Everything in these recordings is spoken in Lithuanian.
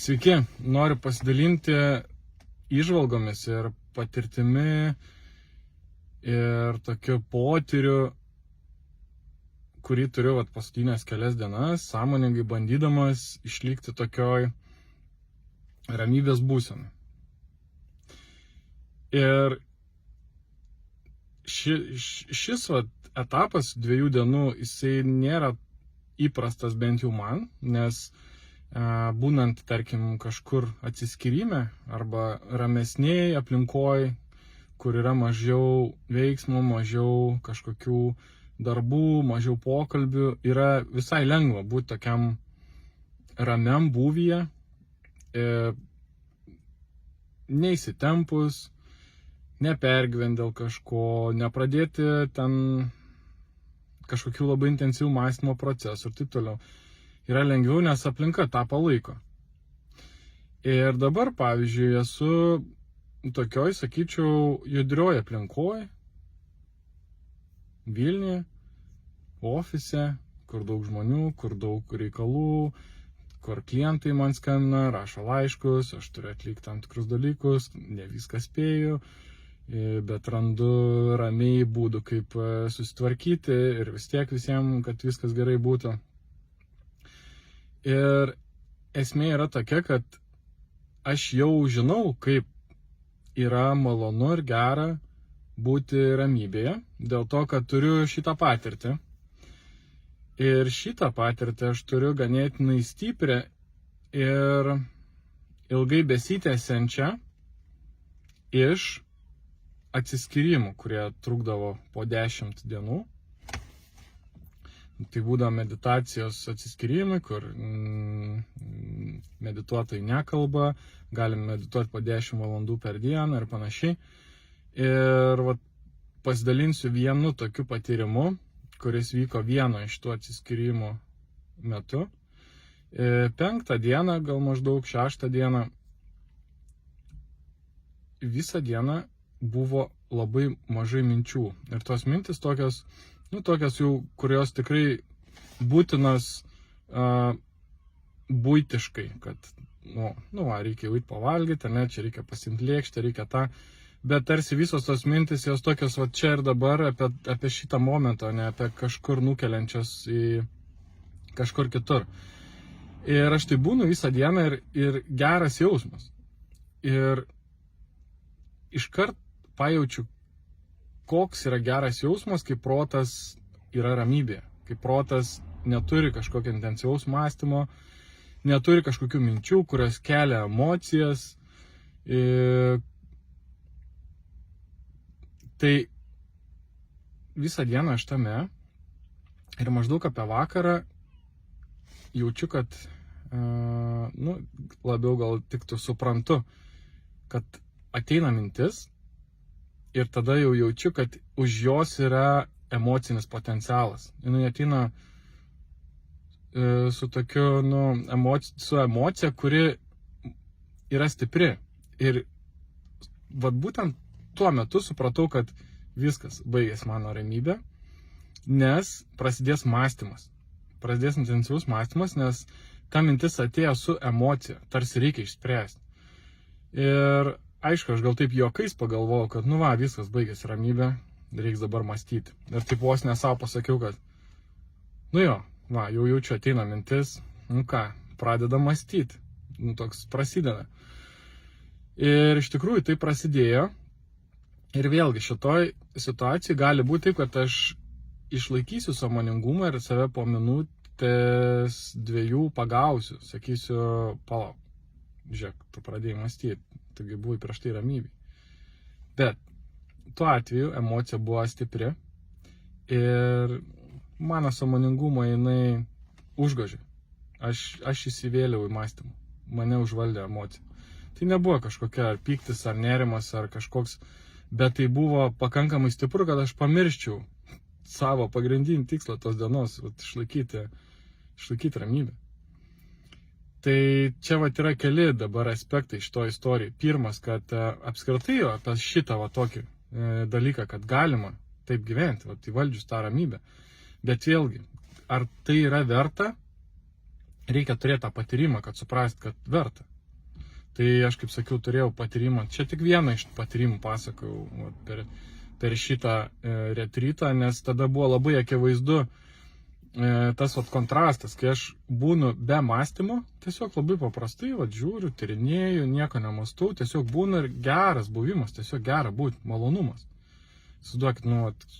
Sveiki, noriu pasidalinti įžvalgomis ir patirtimi ir tokiu potyriu, kurį turiu paskutinės kelias dienas, sąmoningai bandydamas išlikti tokioj ramybės būsenai. Ir šis etapas 2 dienų, jisai nėra įprastas bent jau man, nes būnant, tarkim, kažkur atsiskyrime arba ramesnėj aplinkoj, kur yra mažiau veiksmų, mažiau kažkokių darbų, mažiau pokalbių, yra visai lengva būti tokiam ramiam būvyje, neįsitempus, nepergyvent dėl kažko, nepradėti ten kažkokių labai intensyvių mąstymo procesų ir taip toliau. Yra lengviau, nes aplinka tą palaiko. Ir dabar, pavyzdžiui, esu tokioj, sakyčiau, judrioj aplinkoj, Vilniuje, ofise, kur daug žmonių, kur daug reikalų, kur klientai man skambina, rašo laiškus, aš turiu atlikti tam tikrus dalykus, ne viską spėju, bet randu ramiai būdų, kaip susitvarkyti ir vis tiek visiems, kad viskas gerai būtų. Ir esmė yra tokia, kad aš jau žinau, kaip yra malonu ir gera būti ramybėje, dėl to, kad turiu šitą patirtį. Ir šitą patirtį aš turiu ganėtinai stiprią ir ilgai besitęsiančią iš atsiskyrimų, kurie trukdavo po 10 dienų. Tai būdavo meditacijos atsiskyrimai, kur medituotojai nekalba, galim medituoti po 10 valandų per dieną ir panašiai. Ir pasidalinsiu vienu tokiu patyrimu, kuris vyko vieno iš tų atsiskyrimų metu. 5 dieną, gal maždaug 6 dieną, visą dieną buvo labai mažai minčių. Ir tos mintis tokios jau, kurios tikrai būtinos buitiškai, kad, reikia eiti pavalgyti, čia reikia pasimti lėkštę, reikia tą, bet tarsi visos tos mintis, jos tokios čia ir dabar apie šitą momentą, ne apie kažkur nukeliančias į kažkur kitur. Ir aš tai būnu visą dieną ir geras jausmas. Ir iškart pajaučiu, koks yra geras jausmas, kai protas yra ramybė, kai protas neturi kažkokio intensyvaus mąstymo, neturi kažkokių minčių, kurios kelia emocijas. Tai visą dieną aš tame ir maždaug apie vakarą jaučiu, kad labiau gal tiktų suprantu, kad ateina mintis. Ir tada jau jaučiu, kad už jos yra emocinis potencialas. Jis ateina su tokiu, su emocija, kuri yra stipri. Ir būtent tuo metu supratau, kad viskas, baigės mano ramybė, nes prasidės mąstymas. Prasidės intensyvus mąstymas, nes ta mintis atėjo su emocija, tarsi reikia išspręsti. Ir aišku, aš gal taip juokais pagalvojau, kad viskas baigėsi ramybė, reiks dabar mąstyti. Ir taip vos ne savo pasakiau, kad jau jaučiu, ateina mintis, pradeda mąstyti, toks prasideda. Ir iš tikrųjų tai prasidėjo. Ir vėlgi šitoj situacijai gali būti taip, kad aš išlaikysiu sąmoningumą ir save po minutės 2 pagausiu, sakysiu, palauk, žiūrėk, tu pradėjai mąstyti. Taigi buvai prieš tai ramybėj. Bet tuo atveju emocija buvo stipri ir mano sąmoningumą jinai užgožė. Aš įsivėliau į mąstymą. Mane užvaldė emocija. Tai nebuvo kažkokia ar pyktis, ar nerimas, ar kažkoks, bet tai buvo pakankamai stipru, kad aš pamirščiau savo pagrindinį tikslą tos dienos, išlaikyti ramybę. Tai čia yra keli dabar aspektai šito istorijai. Pirmas, kad apskritai apie šitą tokį dalyką, kad galima taip gyventi, įvaldžius tą ramybę. Bet vėlgi, ar tai yra verta, reikia turėti tą patyrimą, kad suprast, kad verta. Tai aš, kaip sakiau, turėjau patyrimą. Čia tik vieną iš patyrimų pasakojau per šitą retrytą, nes tada buvo labai akivaizdu tas kontrastas, kai aš būnu be mąstymo, tiesiog labai paprastai, žiūriu, tyrinėju, nieko nemastau, tiesiog būna ir geras buvimas, tiesiog gera būti, malonumas. Suduokit,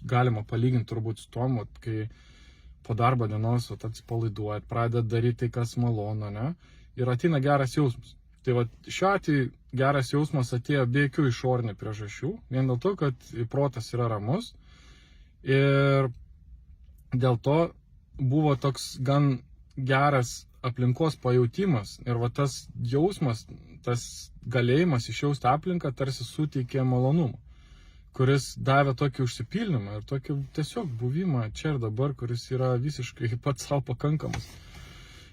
galima palyginti turbūt su tom, kai po darbo dienos atsipalaiduojat, pradeda daryti tai, kas malonu, ne? Ir ateina geras jausmas. Tai šiuo atveju geras jausmas atėjo be jokių išorinių priežasčių, vien dėl to, kad protas yra ramus ir dėl to buvo toks gan geras aplinkos pajautimas ir tas jausmas, tas galėjimas išjausti aplinką tarsi suteikė malonumą, kuris davė tokį užsipildymą ir tokį tiesiog buvimą čia ir dabar, kuris yra visiškai pats savo pakankamas.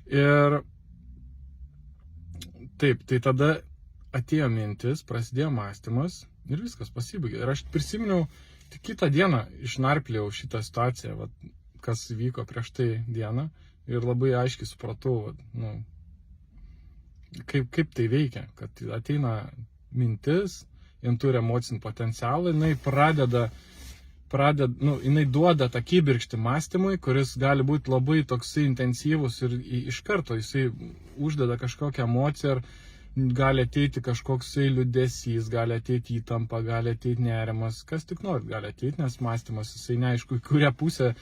Ir taip, tai tada atėjo mintis, prasidėjo mąstymas ir viskas pasibaigė. Ir aš prisiminiau, tik kitą dieną išnarplėjau šitą situaciją, kas vyko prieš tai dieną ir labai aiškiai supratau, kaip tai veikia, kad ateina mintis, jin turi emocinį potencialą, jinai duoda tą kibirkštį mąstymui, kuris gali būti labai toksai intensyvus ir iš karto jisai uždeda kažkokią emociją ir gali ateiti kažkoksai liūdesys, gali ateiti įtampa, gali ateiti nerimas, kas tik nori gali ateiti, nes mąstymas jisai neaišku, į kurią pusę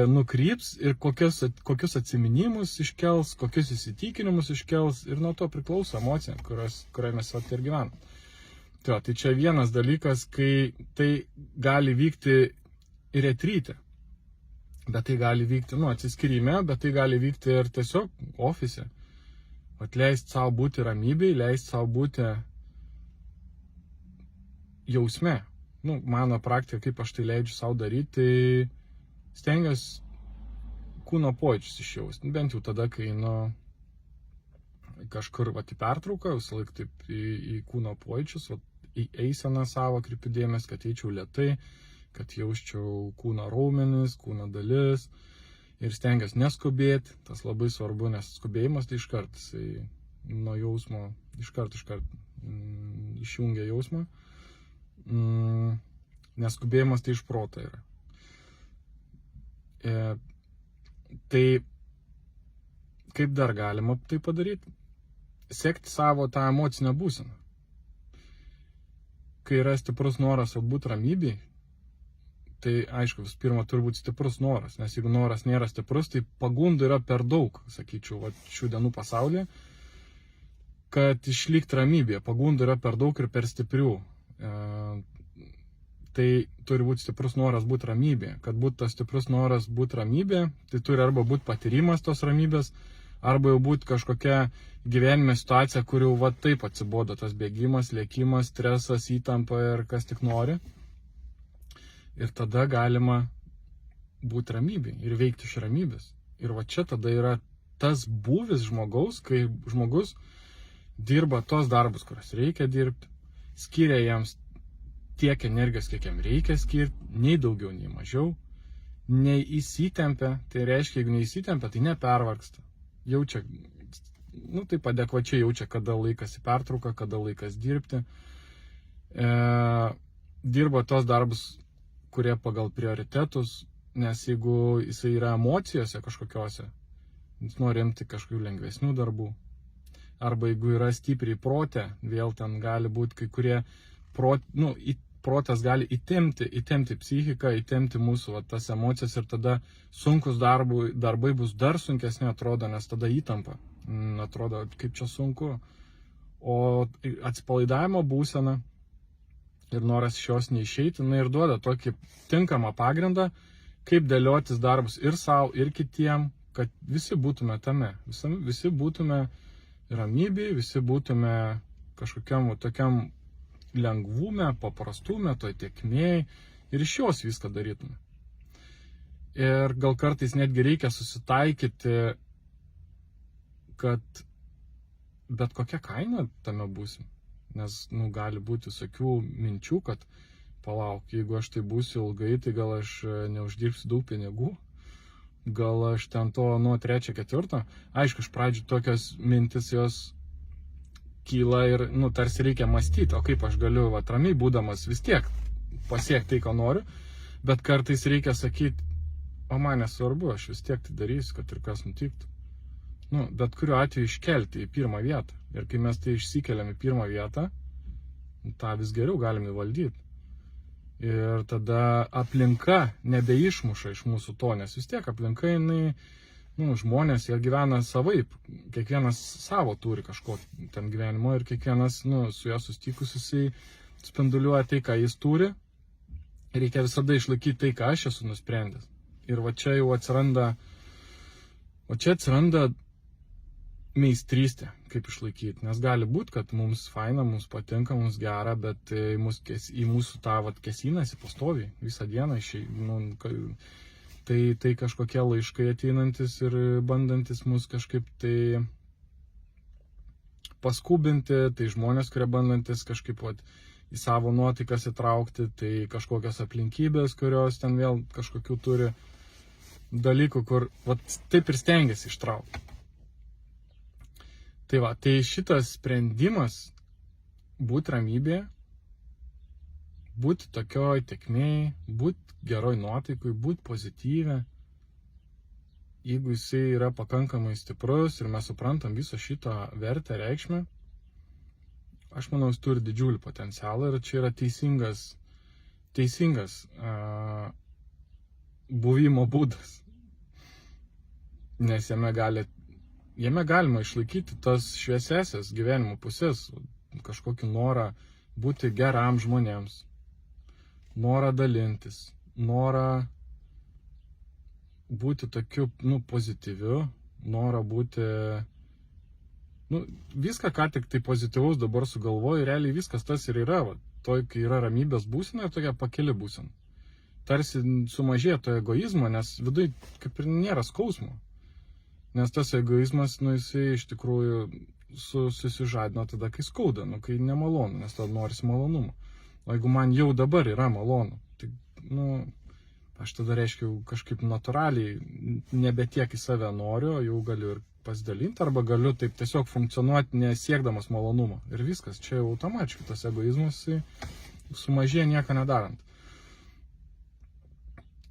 nukryps ir kokius atsiminimus iškels, kokius įsitikinimus iškels ir nuo to priklauso emocija, kurioje mes ir gyvenam. Tai čia vienas dalykas, kai tai gali vykti ir retryte, bet tai gali vykti, atsiskyrime, bet tai gali vykti ir tiesiog ofise. Leisti savo būti ramybėj, leisti savo būti jausme. Mano praktika, kaip aš tai leidžiu savo daryti, tai stengiuosi kūno pojūčius išjausti. Bent jau tada, kai kažkur į pertrauką, visą laiką taip į kūno pojūčius, į eiseną savo kreipiu dėmesį, kad eičiau lėtai, kad jausčiau kūno raumenis, kūno dalis ir stengiuosi neskubėti. Tas labai svarbu, nes skubėjimas tai iškart, jisai nuo jausmo iškart išjungia jausmą. Neskubėjimas tai iš proto yra. Tai kaip dar galima tai padaryti? Sekti savo tą emocinę būseną. Kai yra stiprus noras būti ramybėj, tai aišku, vis pirma turi būti stiprus noras, nes jeigu noras nėra stiprus, tai pagundų yra per daug, sakyčiau, šių dienų pasaulyje, kad išlikti ramybėje, pagundų yra per daug ir per stiprių. Tai turi būti stiprus noras būti ramybėje. Kad būtų tas stiprus noras būti ramybėje, tai turi arba būti patyrimas tos ramybės, arba jau būti kažkokia gyvenime situacija, kur jau taip atsibodo tas bėgimas, lėkimas, stresas, įtampa ir kas tik nori. Ir tada galima būti ramybėje ir veikti iš ramybės. Ir čia tada yra tas būvis žmogaus, kai žmogus dirba tos darbus, kurias reikia dirbti, skiria jiems tiek energijos, kiek jam reikia skirti, nei daugiau, nei mažiau, nei įsitempia, tai reiškia, jeigu neįsitempia, tai nepervargsta. Jaučia, taip adekvačiai jaučia, kada laikas į pertrauką, kada laikas dirbti. Dirba tos darbus, kurie pagal prioritetus, nes jeigu jisai yra emocijose kažkokiose, jis nori imti kažkokių lengvesnių darbų. Arba jeigu yra stipriai prote, vėl ten gali būti kai kurie protas gali įtempti psichiką, įtempti mūsų tas emocijas ir tada sunkus darbai bus dar sunkesni, atrodo, nes tada įtampa. Atrodo, kaip čia sunku. O atsipalaidavimo būsena ir noras iš jos neišeiti, ir duoda tokį tinkamą pagrindą, kaip dėliotis darbus ir savo, ir kitiem, kad visi būtume tame. Visi būtume ramybėj, visi būtume kažkokiam tokiam lengvume, paprastume, toj tėkmėj ir iš jos viską darytume. Ir gal kartais netgi reikia susitaikyti, kad bet kokia kaina tame būsim. Nes gali būti visokių minčių, kad palauk, jeigu aš tai būsiu ilgai, tai gal aš neuždirbsiu daug pinigų, gal aš ten to nuo 3-4. Aišku, iš pradžių tokios mintis jos kyla ir, tarsi reikia mąstyti, o kaip aš galiu, ramiai būdamas vis tiek pasiekti tai, ko noriu, bet kartais reikia sakyti, o man nesvarbu, aš vis tiek tai darysiu, kad ir kas nutiktų. Bet kuriuo atveju iškelti į pirmą vietą. Ir kai mes tai išsikeliam į pirmą vietą, tą vis geriau galim įvaldyti. Ir tada aplinka nebeišmuša iš mūsų to, nes vis tiek aplinka, jinai, žmonės, jie gyvena savaip, kiekvienas savo turi kažkokį ten gyvenimo ir kiekvienas, su juo susitikus jisai spinduliuoja tai, ką jis turi. Reikia visada išlaikyti tai, ką aš esu nusprendęs. Ir čia jau atsiranda, meistrystė, kaip išlaikyti. Nes gali būti, kad mums faina, mums patinka, mums gera, bet į mūsų tą kėsinasi pastoviai visą dieną. Tai kažkokie laiškai ateinantis ir bandantis mus kažkaip tai paskubinti, tai žmonės, kurie bandantis kažkaip į savo nuotaikas įtraukti, tai kažkokios aplinkybės, kurios ten vėl kažkokių turi dalykų, kur taip ir stengiasi ištraukti. Tai šitas sprendimas būti ramybėje, būti tokioj tėkmėj, būti geroj nuotaikoj, būti pozityvė, jeigu jisai yra pakankamai stiprus ir mes suprantam viso šito vertę, reikšmę, aš manau, jis turi didžiulį potencialą ir čia yra teisingas buvimo būdas, nes jame galima išlaikyti tas šviesesias gyvenimo pusės, kažkokį norą būti geram žmonėms, norą dalintis, norą būti tokiu, pozityviu, norą būti, viską, ką tik tai pozityvaus dabar sugalvoju, realiai viskas tas ir yra, kai yra ramybės būsena ir tokia pakeli būsena. Tarsi sumažėja to egoizmo, nes viduje kaip ir nėra skausmo. Nes tas egoizmas, jisai iš tikrųjų susižadino tada, kai skauda, kai nemalonu, nes tada norisi malonumo. O jeigu man jau dabar yra malonu, tai, aš tada reiškia kažkaip natūraliai nebe tiek į save noriu, jau galiu ir pasidalinti, arba galiu taip tiesiog funkcionuoti nesiekdamas malonumo. Ir viskas, čia jau automatiškai tas egoizmas sumažėja nieko nedarant.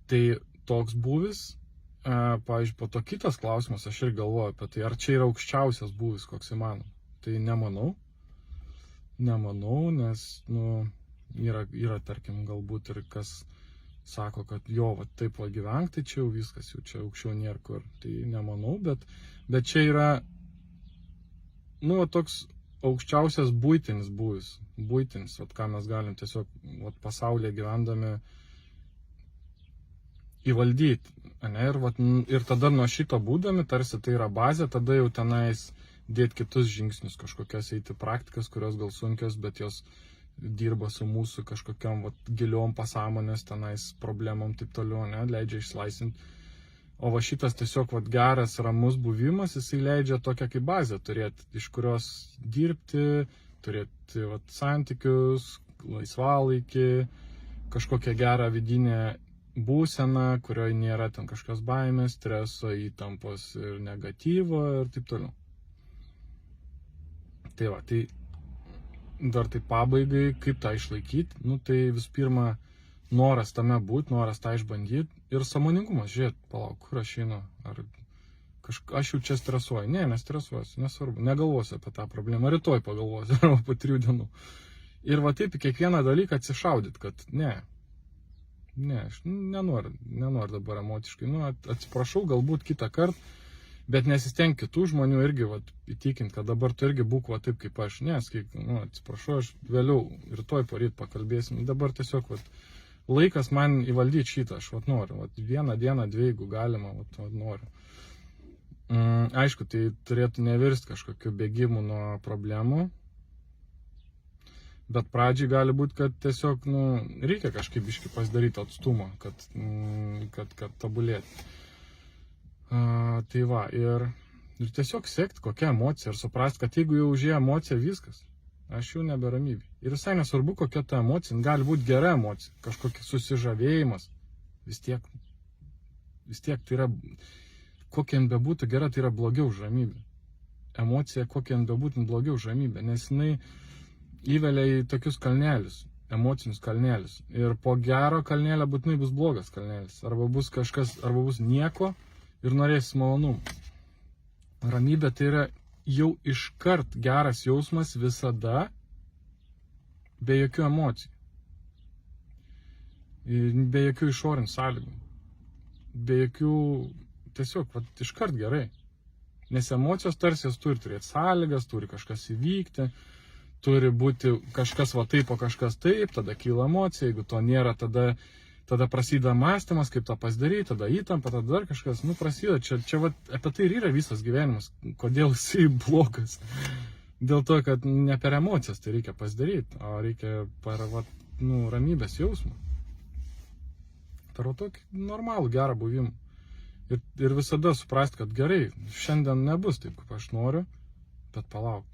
Tai toks būvis. Pavyzdžiui, po to kitas klausimas, aš ir galvoju apie tai, ar čia yra aukščiausias būvis, koks įmanoma. Tai nemanau, nes, yra, tarkim, galbūt ir kas sako, kad taip gyvenk, tai čia jau viskas, jau čia aukščiau nėra kur. Tai nemanau, bet čia yra, toks aukščiausias buitinis būvis, ką mes galim tiesiog, pasaulyje gyvendami įvaldyti. Ir tada nuo šito būdami, tarsi tai yra bazė, tada jau tenais dėti kitus žingsnius, kažkokias eiti praktikas, kurios gal sunkios, bet jos dirba su mūsų kažkokiam giliom pasąmonės tenais problemom, taip toliau, leidžia išlaisinti. O šitas tiesiog geras, ramus buvimas, jisai leidžia tokią kaip bazę turėti, iš kurios dirbti, turėti santykius, laisvalaikį, kažkokią gerą vidinę būsena, kurioje nėra ten kažkokios baimės, streso, įtampos ir negatyvo ir taip toliau. Tai dar tai pabaigai, kaip tą išlaikyti, tai visų pirma, noras tame būti, noras tą išbandyti ir sąmoningumas, žiūrėt, palauk, kur aš einu, aš jau čia stresuoju, nestresuosiu, nesvarbu, negalvosiu apie tą problemą, rytoj pagalvosiu, arba po 3 dienų. Ir taip į kiekvieną dalyką atsišaudyt, kad aš nenoriu dabar emociškai, atsiprašau, galbūt kitą kartą, bet nesistenk kitų žmonių irgi įtikinti, kad dabar tu irgi būk taip kaip aš, atsiprašau, aš vėliau, rytoj poryt pakalbėsim, dabar tiesiog laikas man įvaldyti šitą, aš noriu, 1 dieną, 2, jeigu galima, noriu. Aišku, tai turėtų nevirsti kažkokiu bėgimu nuo problemų. Bet pradžiai gali būti, kad tiesiog, reikia kažkaip biškį pasidaryti atstumą, kad tobulėti. Ir tiesiog sekti kokią emociją ir suprasti, kad jeigu jau užėjo emocija, viskas, aš jau neberamybė. Ir visai nesvarbu, kokia ta emocija, gali būti gera emocija, kažkokia susižavėjimas, vis tiek tai yra, kokia bebūtų gera, tai yra blogiau už ramybę. emocija, kokia jin bebūtų blogiau už ramybę, nes jinai įvelia į tokius kalnelius, emocinius kalnelius. Ir po gero kalnelio būtinai bus blogas kalnelis. Arba bus kažkas, arba bus nieko ir norėsis malonumų. Ramybė tai yra jau iškart geras jausmas visada, be jokių emocijų. Be jokių išorinių sąlygų. Be jokių, tiesiog, iškart gerai. Nes emocijos tarsi jos turi turėti sąlygas, turi kažkas įvykti, turi būti kažkas va taip, o kažkas taip, tada kyla emocija, jeigu to nėra, tada prasideda mąstymas, kaip tą pasidaryti, tada įtampa, tada dar kažkas, prasideda, čia va, apie tai ir yra visas gyvenimas, kodėl jisai blogas. Dėl to, kad ne per emocijas tai reikia pasidaryti, o reikia per ramybės jausmą. Per tokį normalų, gerą buvimą. Ir visada suprasti, kad gerai, šiandien nebus taip, kaip aš noriu, bet palauk,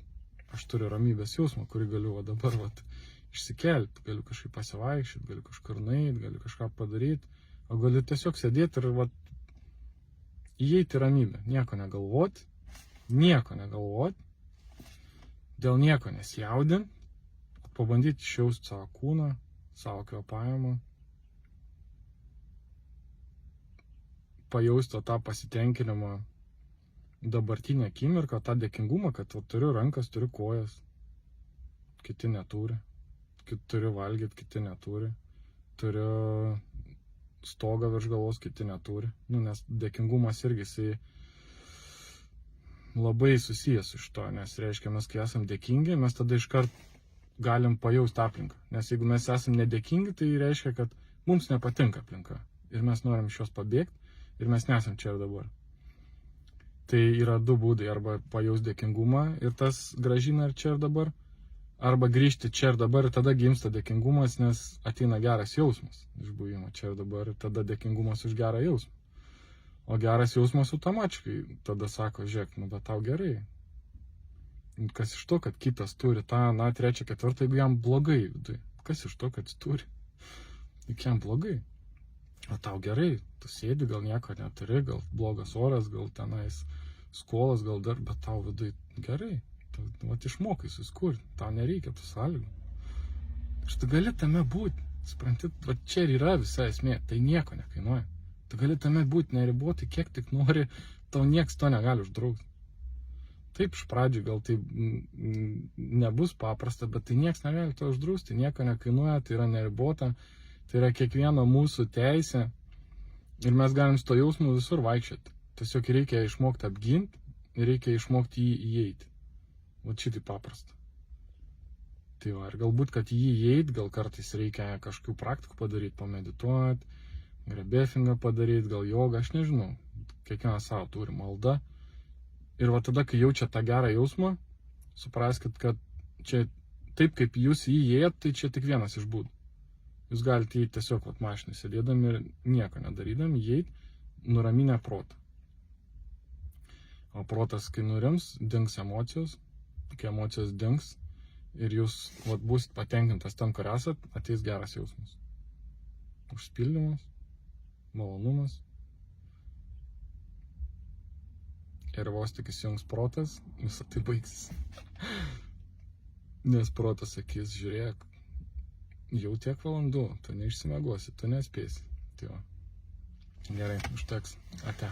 aš turiu ramybės jausmą, kurį galiu dabar išsikelti, galiu kažkaip pasivaikščioti, galiu kažkur nueiti, galiu kažką padaryti, o galiu tiesiog sėdėti ir įeiti į ramybę, nieko negalvoti, dėl nieko nesijaudinti, pabandyti išjausti savo kūną, savo kvėpavimą, pajausti tą pasitenkinimą dabartinę akimirką, tą dėkingumą, kad turiu rankas, turiu kojas, kiti neturi, turiu valgyti, kiti neturi, turiu stogą virš galvos, kiti neturi, nes dėkingumas irgi jisai labai susijęs su šito, nes reiškia, mes kai esam dėkingi, mes tada iškart galim pajausti aplinką, nes jeigu mes esam nedėkingi, tai reiškia, kad mums nepatinka aplinka ir mes norim iš jos pabėgti, ir mes nesam čia ir dabar. Tai yra du būdai, arba pajaus dėkingumą ir tas gražina ir čia ir dabar, arba grįžti čia ir dabar ir tada gimsta dėkingumas, nes ateina geras jausmas iš buvimo čia ir dabar ir tada dėkingumas už gerą jausmą. O geras jausmas automatiškai tada sako, žiūrėk, bet tau gerai. Kas iš to, kad kitas turi tą, trečią, ketvirtą, jeigu jam blogai viduje. Kas iš to, kad jis turi? Juk jam blogai. O tau gerai, tu sėdi, gal nieko neturi, gal blogas oras, gal tenais skolas, gal dar, bet tau vidui gerai. Išmokai susikurti, tau nereikia tų sąlygų. Ir tu gali tame būti, supranti, čia ir yra visa esmė, tai nieko nekainuoja. Tu gali tame būti neriboti, kiek tik nori, tau nieks to negali uždrausti. Taip, iš pradžių gal tai nebus paprasta, bet tai nieks negali to uždrausti, nieko nekainuoja, tai yra neribota. Tai yra kiekvieno mūsų teisė ir mes galim su to jausmu visur vaikščioti. Tiesiog reikia išmokti apginti ir reikia išmokti jį įeiti. Šitai paprasta. Tai ir galbūt, kad jį įeiti, gal kartais reikia kažkokių praktikų padaryti, pamedituoti, grebefingą padaryti, gal jogą, aš nežinau. Kiekvienas savo turi maldą. Ir tada, kai jaučia tą gerą jausmą, supraskit, kad čia taip, kaip jūs jį įėjot, tai čia tik vienas iš būdų. Jūs galite įeiti tiesiog mašinai sėdėdami ir nieko nedarydami, įeiti, nuraminę protą. O protas, kai nurims, dings emocijos, kai emocijos dings ir jūs būsit patenkintas tam, kur esat, ateis geras jausmas. Užpildymas, malonumas. Ir vos tik įsijungs protas, visą tai baigsis. Nes protas sakys, žiūrėk, jau tiek valandų, tu neišsimiegosi, tu nespėsi. Tai va. Gerai, užteks. Ate.